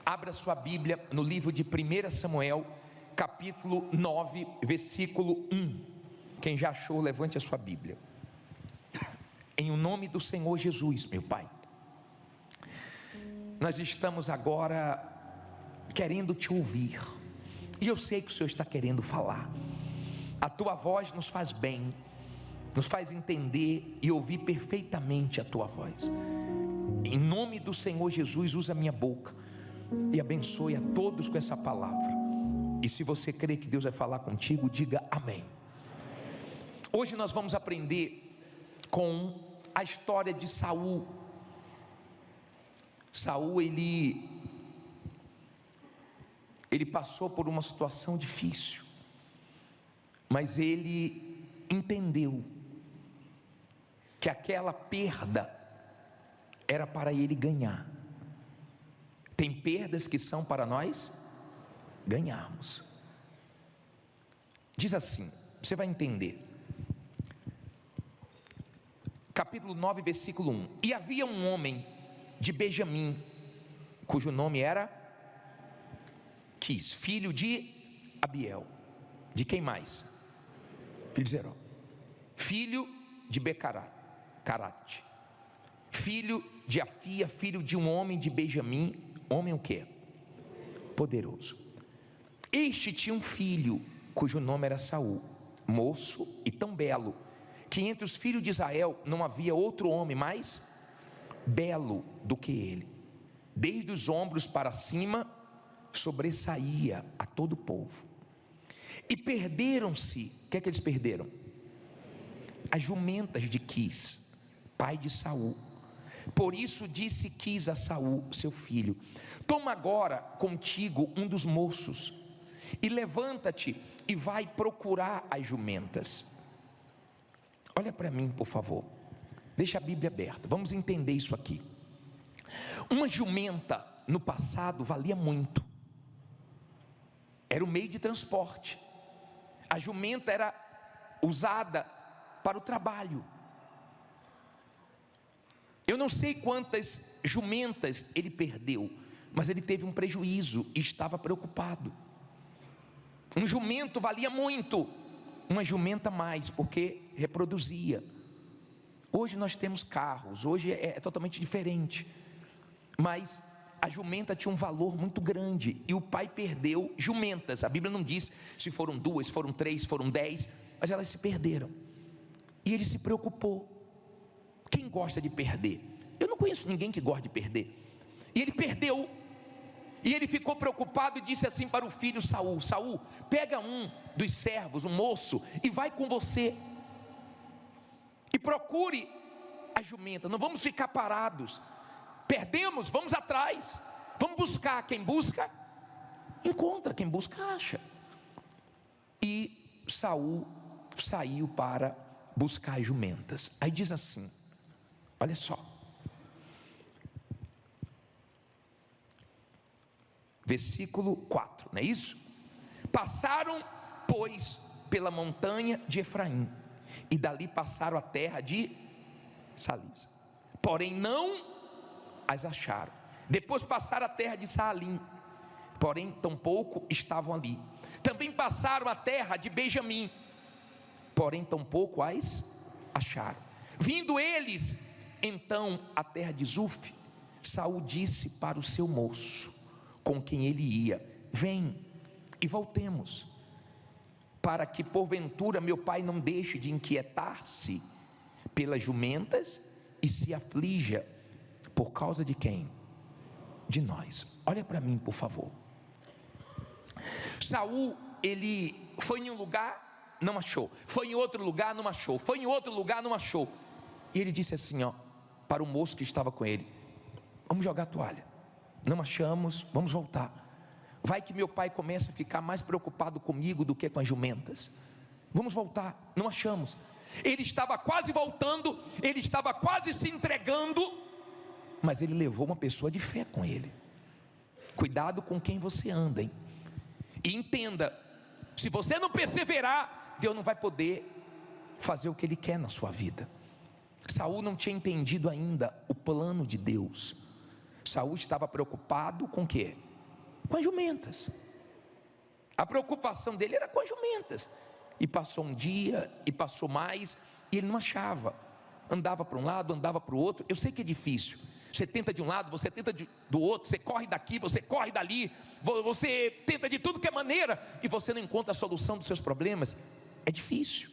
Abra sua Bíblia no livro de 1 Samuel, capítulo 9, versículo 1. Quem já achou, levante a sua Bíblia. Em o nome do Senhor Jesus, meu Pai, nós estamos agora querendo te ouvir, e eu sei que o Senhor está querendo falar. A tua voz nos faz bem, nos faz entender e ouvir perfeitamente a tua voz. Em nome do Senhor Jesus, usa a minha boca e abençoe a todos com essa palavra. E se você crê que Deus vai falar contigo, diga amém. Hoje nós vamos aprender com a história de Saul. Saul, ele passou por uma situação difícil, mas ele entendeu que aquela perda era para ele ganhar. Tem perdas que são para nós ganharmos. Diz assim, você vai entender. Capítulo 9, versículo 1. E havia um homem de Benjamim, cujo nome era Quis, filho de Abiel. De quem mais? Filho de Zeró. Filho de Becarate. Filho de Afia, filho de um homem de Benjamim. Homem o quê? Poderoso. Este tinha um filho, cujo nome era Saul, moço e tão belo, que entre os filhos de Israel não havia outro homem mais belo do que ele. Desde os ombros para cima sobressaía a todo o povo. E perderam-se. O que é que eles perderam? As jumentas de Quis, pai de Saul. Por isso disse Quis a Saul, seu filho: toma agora contigo um dos moços e levanta-te e vai procurar as jumentas. Olha para mim, por favor. Deixa a Bíblia aberta. Vamos entender isso aqui. Uma jumenta no passado valia muito. Era o meio de transporte. A jumenta era usada para o trabalho. Eu não sei quantas jumentas ele perdeu, mas ele teve um prejuízo e estava preocupado. Um jumento valia muito, uma jumenta mais, porque reproduzia. Hoje nós temos carros, hoje é totalmente diferente, mas a jumenta tinha um valor muito grande, e o pai perdeu jumentas. A Bíblia não diz se foram 2, foram 3, foram 10, mas elas se perderam, e ele se preocupou. Quem gosta de perder? Eu não conheço ninguém que gosta de perder. E ele perdeu, e ele ficou preocupado e disse assim para o filho Saul: Saul, pega um dos servos, um moço, e vai com você e procure a jumenta. Não vamos ficar parados. Perdemos, vamos atrás, vamos buscar. Quem busca encontra, quem busca acha. E Saul saiu para buscar as jumentas. Aí diz assim, olha só, versículo 4, não é isso? Passaram, pois, pela montanha de Efraim, e dali passaram a terra de Salisa, porém não as acharam. Depois passaram a terra de Saalim, porém tampouco estavam ali. Também passaram a terra de Benjamim, porém tampouco as acharam. Vindo eles então à terra de Zuf, Saul disse para o seu moço, com quem ele ia: vem e voltemos, para que porventura meu pai não deixe de inquietar-se pelas jumentas e se aflija por causa de quem? De nós. Olha para mim, por favor. Saul, ele foi em um lugar, não achou. Foi em outro lugar, não achou. Foi em outro lugar, não achou. E ele disse assim, para o moço que estava com ele: vamos jogar a toalha. Não achamos, vamos voltar. Vai que meu pai começa a ficar mais preocupado comigo do que com as jumentas. Vamos voltar, não achamos. Ele estava quase voltando, ele estava quase se entregando, mas ele levou uma pessoa de fé com ele. Cuidado com quem você anda, hein? E entenda, se você não perseverar, Deus não vai poder fazer o que Ele quer na sua vida. Saul não tinha entendido ainda o plano de Deus. Saul estava preocupado com o quê? Com as jumentas. A preocupação dele era com as jumentas. E passou um dia, e passou mais, e ele não achava. Andava para um lado, andava para o outro. Eu sei que é difícil. Você tenta de um lado, você tenta do outro, você corre daqui, você corre dali, você tenta de tudo que é maneira, e você não encontra a solução dos seus problemas. É difícil.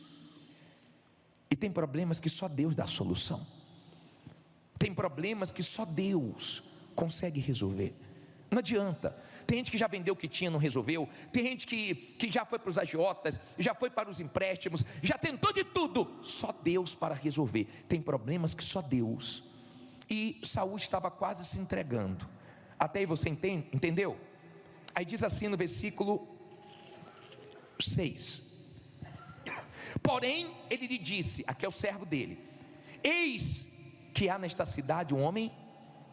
E tem problemas que só Deus dá a solução. Tem problemas que só Deus consegue resolver. Não adianta. Tem gente que já vendeu o que tinha, não resolveu. Tem gente que já foi para os agiotas, já foi para os empréstimos, já tentou de tudo. Só Deus para resolver. Tem problemas que só Deus. E Saul estava quase se entregando. Até aí você entendeu? Aí diz assim no versículo 6. Porém ele lhe disse, aqui é o servo dele: eis que há nesta cidade um homem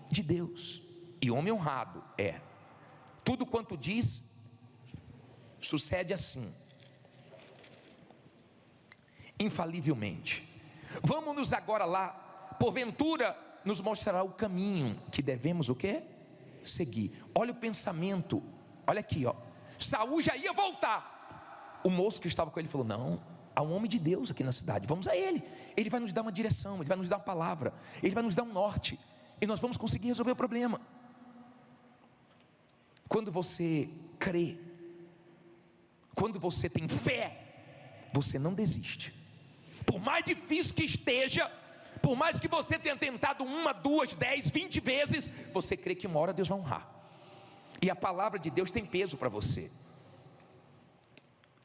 de Deus, e homem honrado é. Tudo quanto diz, sucede assim, infalivelmente. Vamos-nos agora lá, porventura nos mostrará o caminho que devemos o quê? Seguir. Olha o pensamento, olha aqui, ó. Saul já ia voltar. O moço que estava com ele falou: não, há um homem de Deus aqui na cidade, vamos a ele. Ele vai nos dar uma direção, ele vai nos dar uma palavra, ele vai nos dar um norte, e nós vamos conseguir resolver o problema. Quando você crê, quando você tem fé, você não desiste. Por mais difícil que esteja, por mais que você tenha tentado 1, 2, 10, 20 vezes, você crê que uma hora Deus vai honrar. E a palavra de Deus tem peso para você.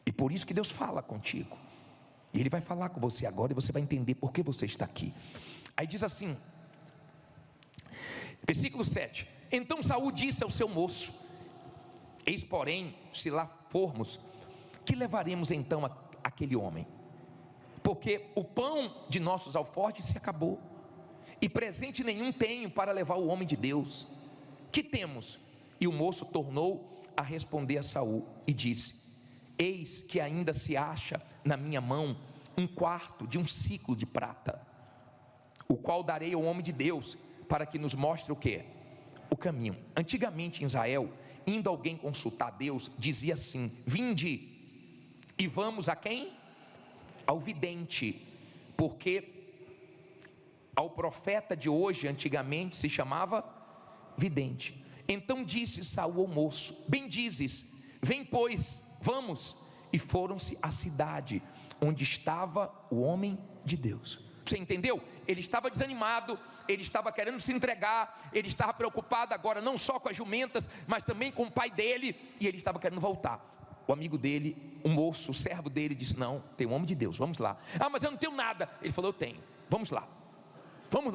E por isso que Deus fala contigo. E Ele vai falar com você agora, e você vai entender por que você está aqui. Aí diz assim, versículo 7. Então Saul disse ao seu moço: eis porém, se lá formos, que levaremos então aquele homem? Porque o pão de nossos alforjes se acabou, e presente nenhum tenho para levar o homem de Deus. Que temos? E o moço tornou a responder a Saul e disse: eis que ainda se acha na minha mão 1/4 de um siclo de prata, o qual darei ao homem de Deus, para que nos mostre o quê? O caminho. Antigamente em Israel, indo alguém consultar Deus, dizia assim: vinde e vamos a quem? Ao vidente, porque ao profeta de hoje, antigamente se chamava vidente. Então disse Saul ao moço: bem dizes, vem pois, vamos. E foram-se à cidade onde estava o homem de Deus. Você entendeu? Ele estava desanimado, ele estava querendo se entregar, ele estava preocupado agora não só com as jumentas, mas também com o pai dele, e ele estava querendo voltar. O amigo dele, o moço, o servo dele disse: não, tem um homem de Deus, vamos lá. Ah, mas eu não tenho nada. Ele falou: eu tenho, vamos lá,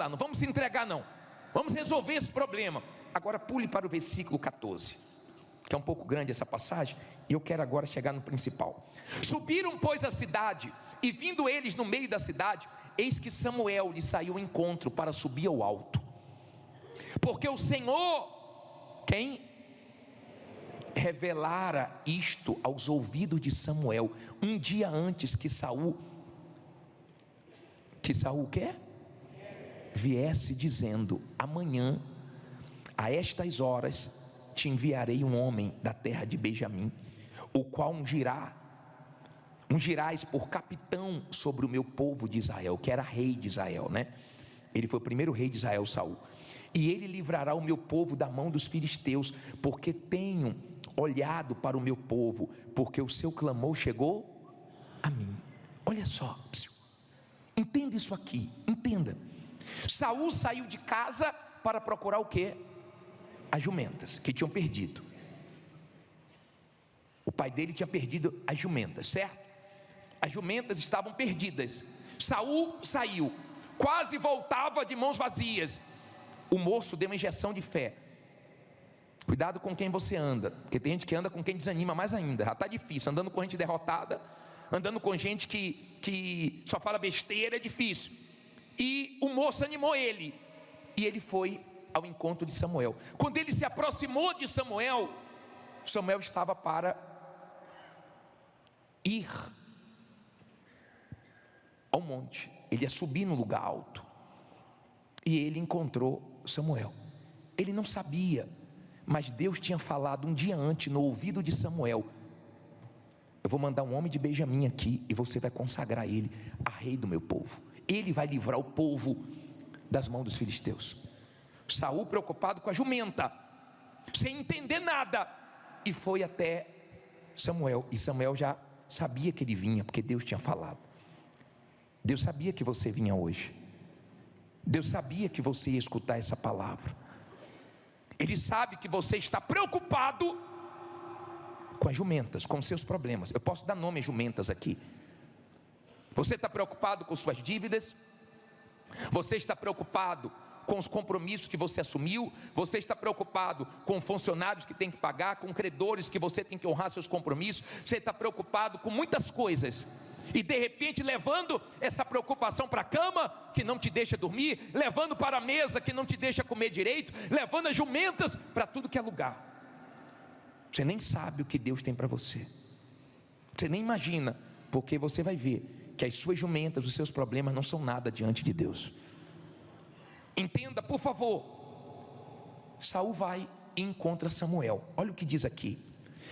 não vamos se entregar não, vamos resolver esse problema. Agora pule para o versículo 14, que é um pouco grande essa passagem, e eu quero agora chegar no principal. Subiram pois a cidade, e vindo eles no meio da cidade, eis que Samuel lhe saiu ao encontro para subir ao alto, porque o Senhor, quem? Revelara isto aos ouvidos de Samuel, um dia antes que Saul o quê? Viesse dizendo: amanhã, a estas horas, te enviarei um homem da terra de Benjamim, o qual ungirás por capitão sobre o meu povo de Israel, que era rei de Israel, né? Ele foi o primeiro rei de Israel, Saul. E ele livrará o meu povo da mão dos filisteus, porque tenho olhado para o meu povo, porque o seu clamor chegou a mim. Olha só, entenda isso aqui, entenda. Saul saiu de casa para procurar o quê? As jumentas que tinham perdido. O pai dele tinha perdido as jumentas, certo? As jumentas estavam perdidas. Saul saiu, quase voltava de mãos vazias. O moço deu uma injeção de fé. Cuidado com quem você anda, porque tem gente que anda com quem desanima mais ainda. Já está difícil, andando com gente derrotada, andando com gente que só fala besteira, é difícil. E o moço animou ele, e ele foi ao encontro de Samuel. Quando ele se aproximou de Samuel, Samuel estava para ir ao monte, ele ia subir no lugar alto, e ele encontrou Samuel. Ele não sabia Mas Deus tinha falado um dia antes no ouvido de Samuel: eu vou mandar um homem de Benjamim aqui, e você vai consagrar ele a rei do meu povo. Ele vai livrar o povo das mãos dos filisteus. Saul preocupado com a jumenta, sem entender nada, e foi até Samuel. E Samuel já sabia que ele vinha, porque Deus tinha falado. Deus sabia que você vinha hoje. Deus sabia que você ia escutar essa palavra. Ele sabe que você está preocupado com as jumentas, com os seus problemas. Eu posso dar nome a jumentas aqui. Você está preocupado com suas dívidas? Você está preocupado com os compromissos que você assumiu? Você está preocupado com funcionários que tem que pagar, com credores que você tem que honrar seus compromissos? Você está preocupado com muitas coisas, e de repente levando essa preocupação para a cama, que não te deixa dormir, levando para a mesa, que não te deixa comer direito, levando as jumentas para tudo que é lugar. Você nem sabe o que Deus tem para você, você nem imagina, porque você vai ver que as suas jumentas, os seus problemas não são nada diante de Deus. Entenda, por favor. Saul vai e encontra Samuel. Olha o que diz aqui,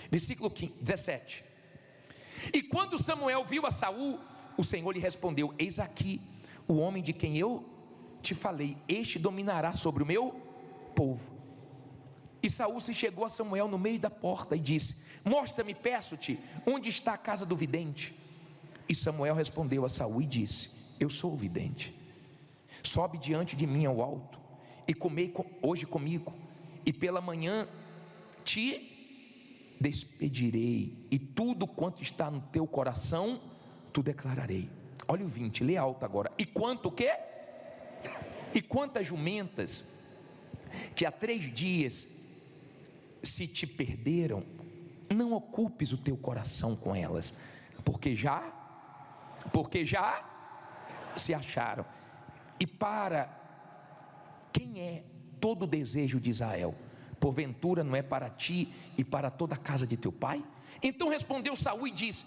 versículo 17. E quando Samuel viu a Saul, o Senhor lhe respondeu: eis aqui o homem de quem eu te falei, este dominará sobre o meu povo. E Saul se chegou a Samuel no meio da porta e disse: mostra-me, peço-te, onde está a casa do vidente. E Samuel respondeu a Saul e disse: eu sou o vidente. Sobe diante de mim ao alto e comei hoje comigo, e pela manhã te despedirei, e tudo quanto está no teu coração tu declararei. Olha o 20, lê alto agora. E quanto o quê? E quantas jumentas que há 3 dias se te perderam, não ocupes o teu coração com elas, porque já se acharam. E para quem é todo o desejo de Israel? Porventura não é para ti e para toda a casa de teu pai? Então respondeu Saul e disse: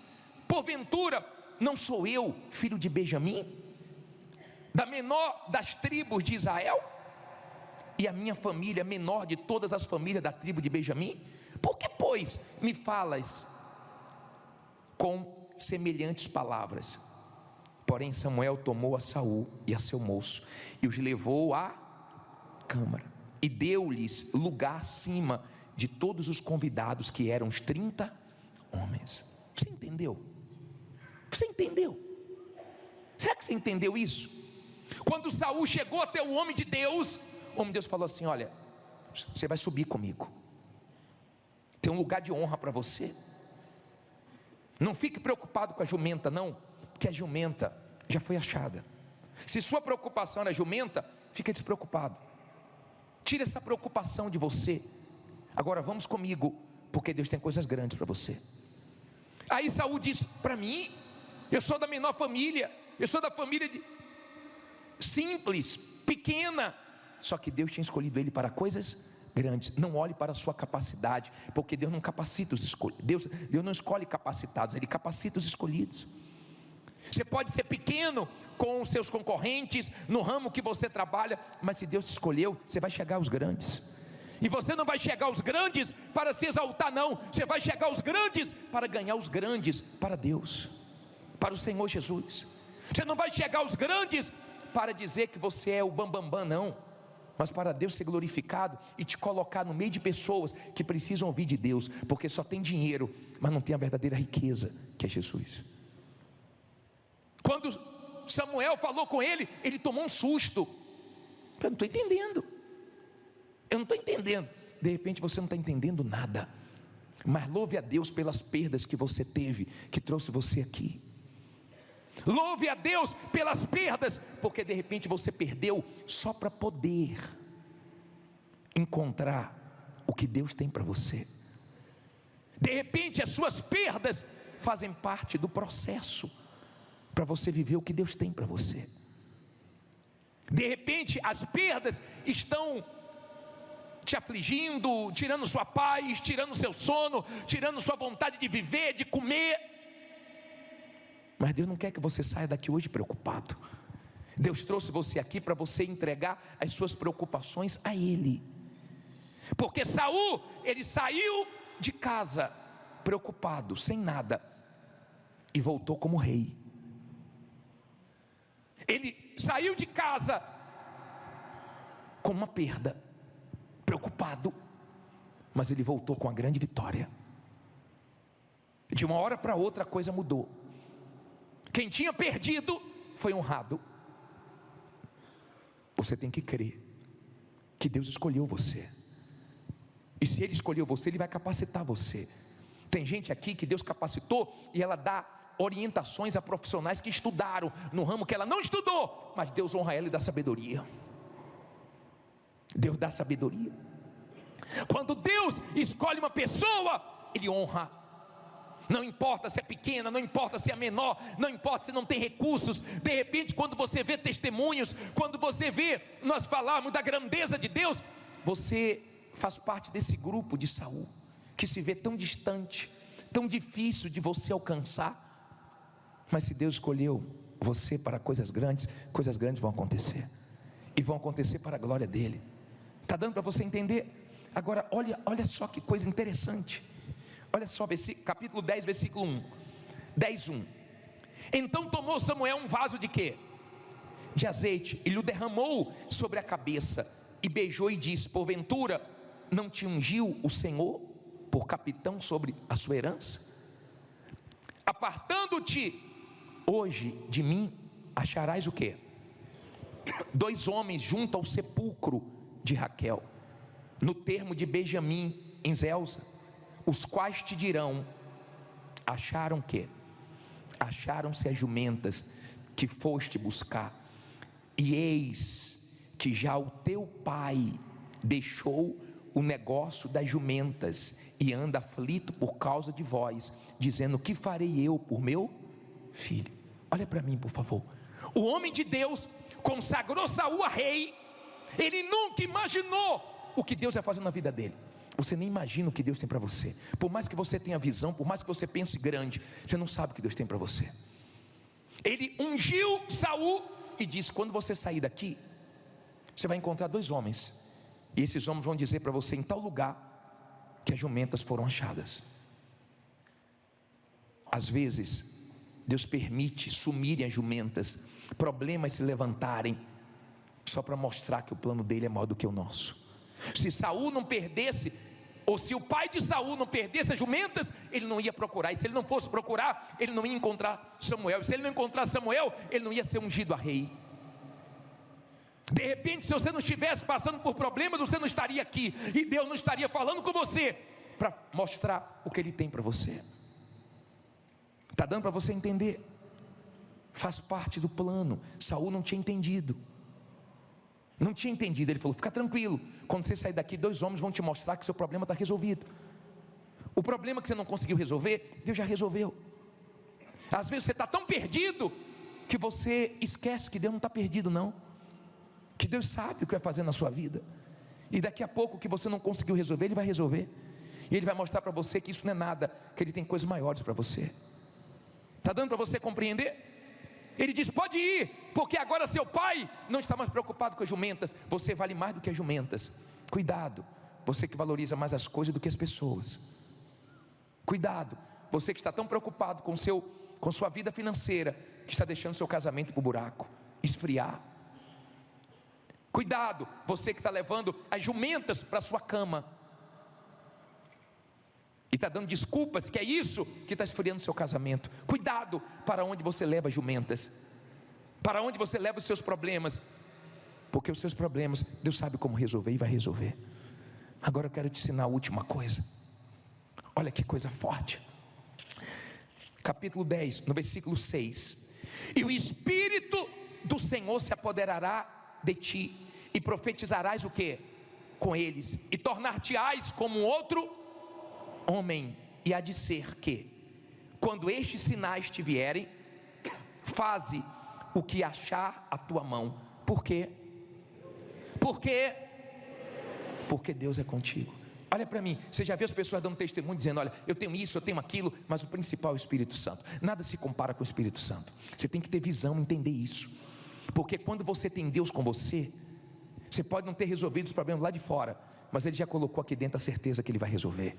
porventura não sou eu filho de Benjamim, da menor das tribos de Israel, e a minha família é menor de todas as famílias da tribo de Benjamim? Por que, pois, me falas com semelhantes palavras? Porém Samuel tomou a Saul e a seu moço e os levou à câmara, e deu-lhes lugar acima de todos os convidados, que eram os 30 homens. Você entendeu? Você entendeu? Será que você entendeu isso? Quando Saul chegou até o homem de Deus, o homem de Deus falou assim: olha, você vai subir comigo, tem um lugar de honra para você. Não fique preocupado com a jumenta não, porque a jumenta já foi achada. Se sua preocupação era jumenta, fica despreocupado. Tira essa preocupação de você. Agora vamos comigo, porque Deus tem coisas grandes para você. Aí Saul disse: para mim, eu sou da menor família, eu sou da família simples, pequena. Só que Deus tinha escolhido ele para coisas grandes. Não olhe para a sua capacidade, porque Deus não capacita os escolhidos. Deus não escolhe capacitados, Ele capacita os escolhidos. Você pode ser pequeno com os seus concorrentes no ramo que você trabalha, mas se Deus te escolheu, você vai chegar aos grandes. E você não vai chegar aos grandes para se exaltar não, você vai chegar aos grandes para ganhar os grandes para Deus, para o Senhor Jesus. Você não vai chegar aos grandes para dizer que você é o bambambam não, mas para Deus ser glorificado e te colocar no meio de pessoas que precisam ouvir de Deus, porque só tem dinheiro, mas não tem a verdadeira riqueza, que é Jesus. Quando Samuel falou com ele, ele tomou um susto. Eu não estou entendendo. Eu não estou entendendo. De repente você não está entendendo nada. Mas louve a Deus pelas perdas que você teve, que trouxe você aqui. Louve a Deus pelas perdas, porque de repente você perdeu só para poder encontrar o que Deus tem para você. De repente as suas perdas fazem parte do processo para você viver o que Deus tem para você. De repente as perdas estão te afligindo, tirando sua paz, tirando seu sono, tirando sua vontade de viver, de comer. Mas Deus não quer que você saia daqui hoje preocupado. Deus trouxe você aqui para você entregar as suas preocupações a Ele. Porque Saul, ele saiu de casa preocupado, sem nada, e voltou como rei. Ele saiu de casa com uma perda, preocupado, mas ele voltou com a grande vitória. De uma hora para outra a coisa mudou. Quem tinha perdido foi honrado. Você tem que crer que Deus escolheu você, e se Ele escolheu você, Ele vai capacitar você. Tem gente aqui que Deus capacitou e ela dá orientações a profissionais que estudaram no ramo que ela não estudou, mas Deus honra ela e dá sabedoria. Deus dá sabedoria. Quando Deus escolhe uma pessoa, Ele honra. Não importa se é pequena, não importa se é menor, não importa se não tem recursos. De repente, quando você vê testemunhos, quando você vê nós falarmos da grandeza de Deus, você faz parte desse grupo de Saul, que se vê tão distante, tão difícil de você alcançar. Mas se Deus escolheu você para coisas grandes vão acontecer, e vão acontecer para a glória dEle. Está dando para você entender? Agora olha só que coisa interessante. Olha só, capítulo 10, versículo 1, 10:1. Então tomou Samuel um vaso de quê? De azeite, e lhe derramou sobre a cabeça, e beijou e disse: porventura não te ungiu o Senhor por capitão sobre a sua herança? Apartando-te hoje de mim, acharás o quê? 2 homens junto ao sepulcro de Raquel, no termo de Benjamim, em Zelza, os quais te dirão: acharam que? Acharam-se as jumentas que foste buscar, e eis que já o teu pai deixou o negócio das jumentas, e anda aflito por causa de vós, dizendo: que farei eu por meu filho? Olha para mim, por favor. O homem de Deus consagrou Saul a rei. Ele nunca imaginou o que Deus ia fazer na vida dele. Você nem imagina o que Deus tem para você. Por mais que você tenha visão, por mais que você pense grande, você não sabe o que Deus tem para você. Ele ungiu Saul e disse: quando você sair daqui, você vai encontrar 2 homens, e esses homens vão dizer para você, em tal lugar, que as jumentas foram achadas. Às vezes Deus permite sumirem as jumentas, problemas se levantarem, só para mostrar que o plano dele é maior do que o nosso. Se Saul não perdesse, ou se o pai de Saul não perdesse as jumentas, ele não ia procurar. E se ele não fosse procurar, ele não ia encontrar Samuel. E se ele não encontrar Samuel, ele não ia ser ungido a rei. De repente, se você não estivesse passando por problemas, você não estaria aqui, e Deus não estaria falando com você para mostrar o que Ele tem para você. Está dando para você entender? Faz parte do plano. Saul não tinha entendido. Não tinha entendido. Ele falou: fica tranquilo, quando você sair daqui, 2 homens vão te mostrar que seu problema está resolvido. O problema que você não conseguiu resolver, Deus já resolveu. Às vezes você está tão perdido que você esquece que Deus não está perdido, não. Que Deus sabe o que vai fazer na sua vida, e daqui a pouco o que você não conseguiu resolver, Ele vai resolver, e Ele vai mostrar para você que isso não é nada, que Ele tem coisas maiores para você. Está dando para você compreender? Ele diz: pode ir, porque agora seu pai não está mais preocupado com as jumentas. Você vale mais do que as jumentas. Cuidado, você que valoriza mais as coisas do que as pessoas. Cuidado, você que está tão preocupado com sua vida financeira, que está deixando seu casamento para o buraco esfriar. Cuidado, você que está levando as jumentas para a sua cama, e está dando desculpas que é isso que está esfriando o seu casamento. Cuidado para onde você leva as jumentas, para onde você leva os seus problemas, porque os seus problemas Deus sabe como resolver e vai resolver. Agora eu quero te ensinar a última coisa. Olha que coisa forte. Capítulo 10, no versículo 6: e o Espírito do Senhor se apoderará de ti, e profetizarás o que? Com eles, e tornar-te-ás como outro homem, e há de ser que, quando estes sinais te vierem, faze o que achar a tua mão. Por quê? Porque Deus é contigo. Olha para mim, você já viu as pessoas dando testemunho, dizendo: olha, eu tenho isso, eu tenho aquilo, mas o principal é o Espírito Santo. Nada se compara com o Espírito Santo. Você tem que ter visão, entender isso, porque quando você tem Deus com você, você pode não ter resolvido os problemas lá de fora, mas Ele já colocou aqui dentro a certeza que Ele vai resolver.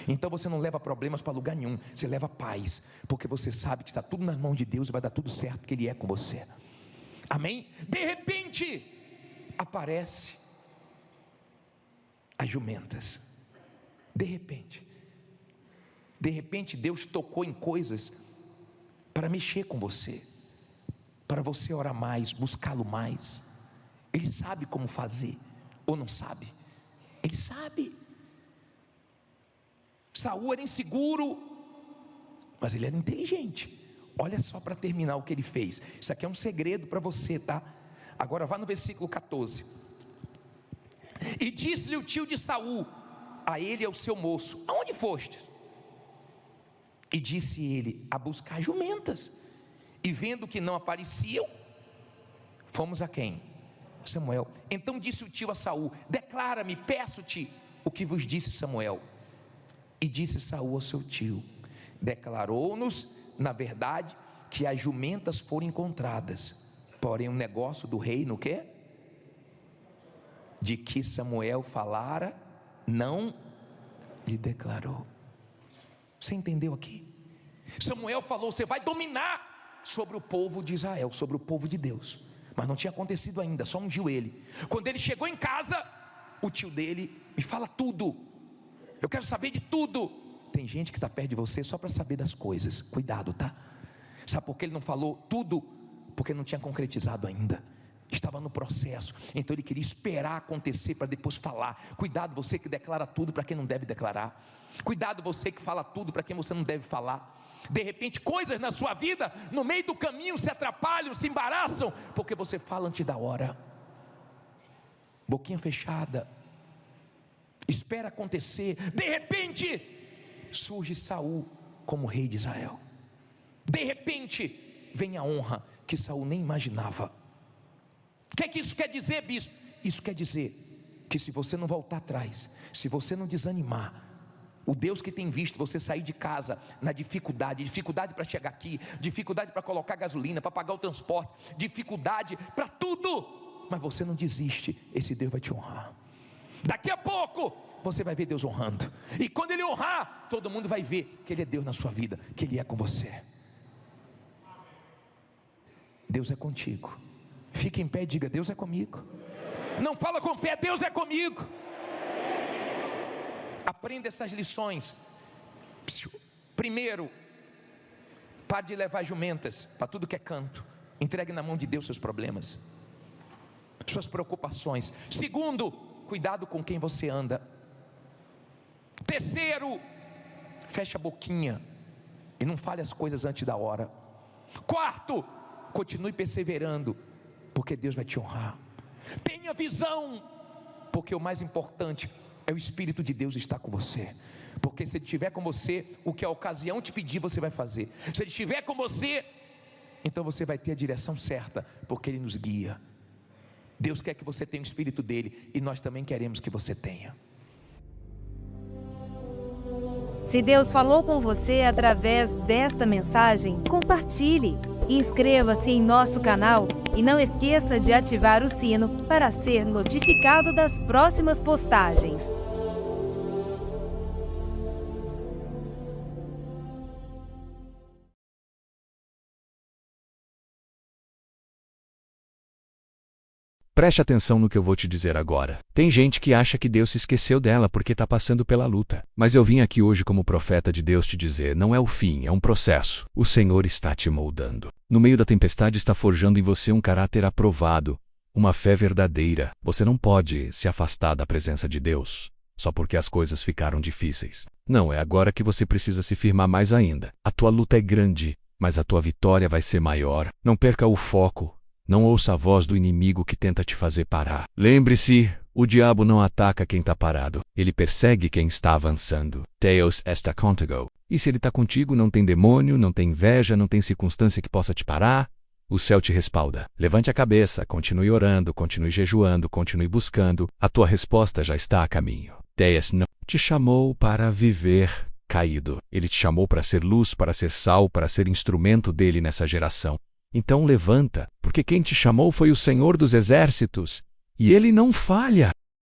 Então você não leva problemas para lugar nenhum, você leva paz, porque você sabe que está tudo nas mãos de Deus e vai dar tudo certo, porque Ele é com você. Amém? De repente aparece as jumentas. De repente Deus tocou em coisas para mexer com você, para você orar mais, buscá-lo mais. Ele sabe como fazer, ou não sabe? Ele sabe. Saul era inseguro, mas ele era inteligente. Olha só, para terminar o que ele fez. Isso aqui é um segredo para você, tá? Agora vá no versículo 14. E disse-lhe o tio de Saul a ele e ao seu moço: aonde foste? E disse ele: a buscar jumentas. E vendo que não apareciam, fomos a quem? Samuel. Então disse o tio a Saul: declara-me, peço-te, o que vos disse Samuel. E disse Saul ao seu tio: declarou-nos, na verdade, que as jumentas foram encontradas, porém o negócio do reino, o quê? De que Samuel falara, não lhe declarou. Você entendeu aqui? Samuel falou: você vai dominar sobre o povo de Israel, sobre o povo de Deus. Mas não tinha acontecido ainda, só ungiu ele. Quando ele chegou em casa, o tio dele: me fala tudo, eu quero saber de tudo. Tem gente que está perto de você só para saber das coisas. Cuidado, tá? Sabe por que ele não falou tudo? Porque não tinha concretizado ainda, estava no processo. Então ele queria esperar acontecer para depois falar. Cuidado você que declara tudo para quem não deve declarar. Cuidado você que fala tudo para quem você não deve falar. De repente coisas na sua vida, no meio do caminho, se atrapalham, se embaraçam, porque você fala antes da hora. Boquinha fechada, espera acontecer. De repente surge Saul como rei de Israel. De repente vem a honra que Saul nem imaginava. O que é que isso quer dizer, bispo? Isso quer dizer que se você não voltar atrás, se você não desanimar, o Deus que tem visto você sair de casa na dificuldade para chegar aqui, dificuldade para colocar gasolina, para pagar o transporte, dificuldade para tudo, mas você não desiste, esse Deus vai te honrar. Daqui a pouco você vai ver Deus honrando, e quando Ele honrar, todo mundo vai ver que Ele é Deus na sua vida, que Ele é com você. Deus é contigo. Fique em pé e diga: Deus é comigo. Não fala com fé: Deus é comigo. Aprenda essas lições. Primeiro, pare de levar jumentas para tudo que é canto. Entregue na mão de Deus seus problemas, suas preocupações. Segundo, cuidado com quem você anda. Terceiro, feche a boquinha e não fale as coisas antes da hora. Quarto, continue perseverando, porque Deus vai te honrar. Tenha visão, porque o mais importante é o Espírito de Deus estar com você. Porque se Ele estiver com você, o que a ocasião te pedir, você vai fazer. Se Ele estiver com você, então você vai ter a direção certa, porque Ele nos guia. Deus quer que você tenha o Espírito dEle, e nós também queremos que você tenha. Se Deus falou com você através desta mensagem, compartilhe. Inscreva-se em nosso canal e não esqueça de ativar o sino para ser notificado das próximas postagens. Preste atenção no que eu vou te dizer agora. Tem gente que acha que Deus se esqueceu dela porque está passando pela luta. Mas eu vim aqui hoje como profeta de Deus te dizer: não é o fim, é um processo. O Senhor está te moldando. No meio da tempestade está forjando em você um caráter aprovado, uma fé verdadeira. Você não pode se afastar da presença de Deus só porque as coisas ficaram difíceis. Não, é agora que você precisa se firmar mais ainda. A tua luta é grande, mas a tua vitória vai ser maior. Não perca o foco. Não ouça a voz do inimigo que tenta te fazer parar. Lembre-se, o diabo não ataca quem está parado. Ele persegue quem está avançando. Deus está contigo. E se Ele está contigo, não tem demônio, não tem inveja, não tem circunstância que possa te parar. O céu te respalda. Levante a cabeça, continue orando, continue jejuando, continue buscando. A tua resposta já está a caminho. Deus não te chamou para viver caído. Ele te chamou para ser luz, para ser sal, para ser instrumento dele nessa geração. Então levanta, porque quem te chamou foi o Senhor dos Exércitos, e Ele não falha.